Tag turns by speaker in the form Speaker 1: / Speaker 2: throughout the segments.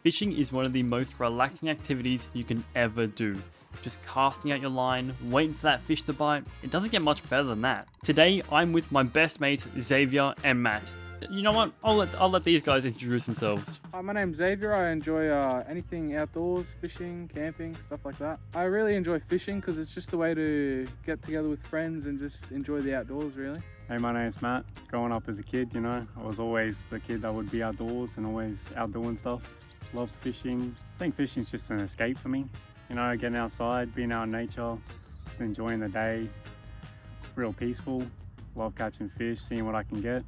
Speaker 1: Fishing is one of the most relaxing activities you can ever do. Just casting out your line, waiting for that fish to bite. It doesn't get much better than that. Today, I'm with my best mates, Xavier and Matt. You know what? I'll let these guys introduce themselves.
Speaker 2: Hi, my name's Xavier. I enjoy anything outdoors, fishing, camping, stuff like that. I really enjoy fishing because it's just a way to get together with friends and just enjoy the outdoors, really.
Speaker 3: Hey, my name's Matt. Growing up as a kid, I was always the kid that would be outdoors and always out doing stuff. Loved fishing. I think fishing's just an escape for me. Getting outside, being out in nature, just enjoying the day. It's real peaceful. Love catching fish, seeing what I can get.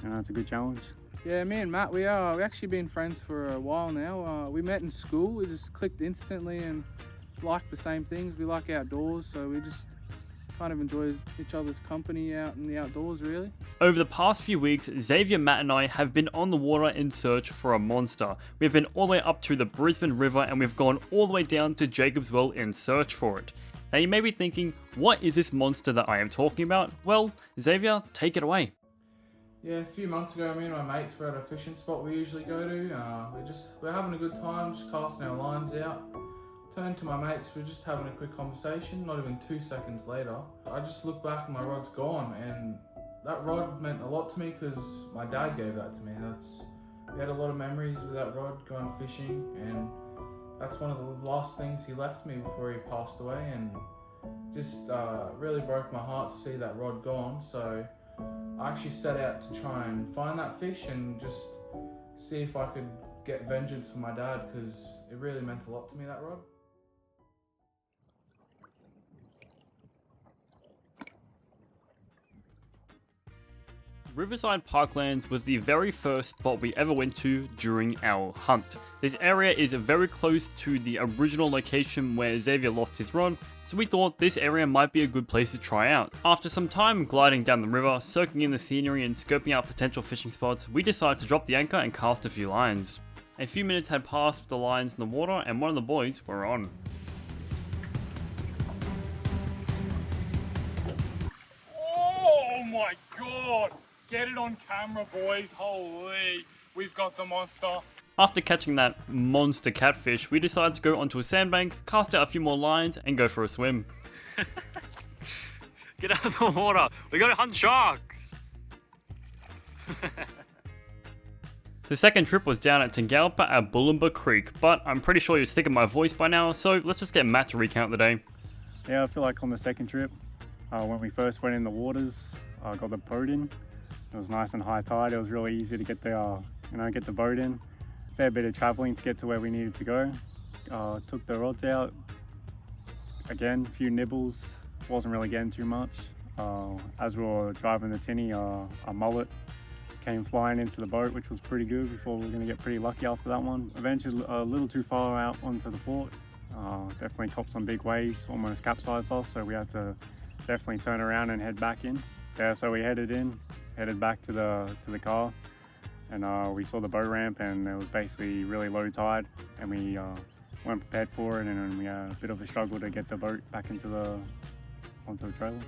Speaker 3: It's a good challenge.
Speaker 2: Yeah, me and Matt, we actually been friends for a while now. We met in school. We just clicked instantly and like the same things. We like outdoors, so we just kind of enjoy each other's company out in the outdoors, really.
Speaker 1: Over the past few weeks, Xavier, Matt and I have been on the water in search for a monster. We've been all the way up to the Brisbane River and we've gone all the way down to Jacob's Well in search for it. Now you may be thinking, what is this monster that I am talking about? Well, Xavier, take it away.
Speaker 2: Yeah, a few months ago, me and my mates were at a fishing spot we usually go to. We're having a good time, just casting our lines out. Turned to my mates, we're just having a quick conversation, not even 2 seconds later. I just look back and my rod's gone, and that rod meant a lot to me because my dad gave that to me. We had a lot of memories with that rod going fishing, and that's one of the last things he left me before he passed away, and just really broke my heart to see that rod gone. So I actually set out to try and find that fish and just see if I could get vengeance for my dad, because it really meant a lot to me, that rod.
Speaker 1: Riverside Parklands was the very first spot we ever went to during our hunt. This area is very close to the original location where Xavier lost his rod, so we thought this area might be a good place to try out. After some time gliding down the river, soaking in the scenery and scoping out potential fishing spots, we decided to drop the anchor and cast a few lines. A few minutes had passed with the lines in the water and one of the boys were on.
Speaker 4: Oh my god! Get it on camera, boys. Holy, we've got the monster.
Speaker 1: After catching that monster catfish, we decided to go onto a sandbank, cast out a few more lines, and go for a swim.
Speaker 5: Get out of the water. We gotta hunt sharks.
Speaker 1: The second trip was down at Tingalpa at Bullumba Creek, but I'm pretty sure you're sick of my voice by now, so let's just get Matt to recount the day.
Speaker 3: Yeah, I feel like on the second trip, when we first went in the waters, I got the boat in. It was nice and high tide. It was really easy to get the boat in. Fair bit of traveling to get to where we needed to go. Took the rods out. Again, a few nibbles. Wasn't really getting too much. As we were driving the tinny, a mullet came flying into the boat, which was pretty good. We thought we were going to get pretty lucky after that one. Eventually, a little too far out onto the port. Definitely copped some big waves, almost capsized us, so we had to definitely turn around and head back in. Yeah, so we headed back to the car, and we saw the boat ramp, and it was basically really low tide, and we weren't prepared for it, and we had a bit of a struggle to get the boat back onto the trailer.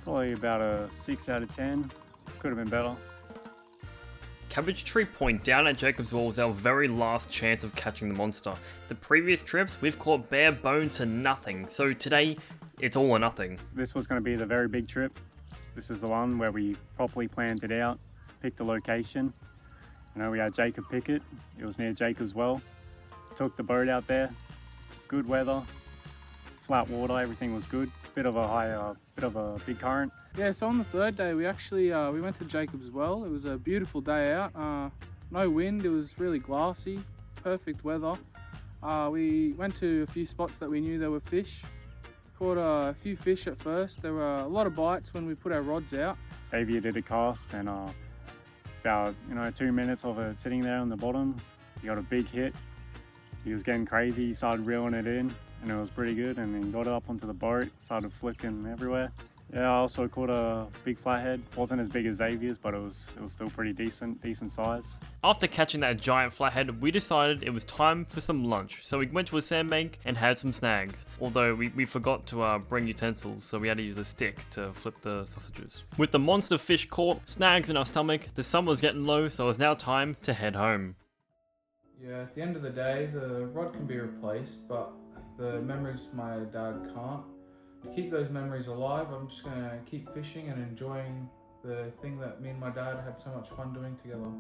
Speaker 3: Probably about a 6 out of 10. Could have been better.
Speaker 1: Cabbage Tree Point down at Jacob's Well was our very last chance of catching the monster. The previous trips, we've caught bare bone to nothing, so today, it's all or nothing.
Speaker 3: This was going to be the very big trip. This is the one where we properly planned it out, picked the location. We had Jacob pick it. It was near Jacob's Well. Took the boat out there. Good weather, flat water, everything was good. Bit of a big current.
Speaker 2: Yeah, so on the third day, we actually we went to Jacob's Well. It was a beautiful day out. No wind. It was really glassy. Perfect weather. We went to a few spots that we knew there were fish. Caught a few fish at first. There were a lot of bites when we put our rods out.
Speaker 3: Xavier did a cast, and about 2 minutes of it sitting there on the bottom, he got a big hit. He was getting crazy. He started reeling it in, and it was pretty good. And then got it up onto the boat, started flicking everywhere. Yeah, I also caught a big flathead. Wasn't as big as Xavier's, but it was still pretty decent size.
Speaker 1: After catching that giant flathead, we decided it was time for some lunch. So we went to a sandbank and had some snags. Although we forgot to bring utensils, so we had to use a stick to flip the sausages. With the monster fish caught, snags in our stomach, the sun was getting low, so it was now time to head home.
Speaker 2: Yeah, at the end of the day, the rod can be replaced, but the memories my dad can't. To keep those memories alive, I'm just gonna keep fishing and enjoying the thing that me and my dad had so much fun doing together.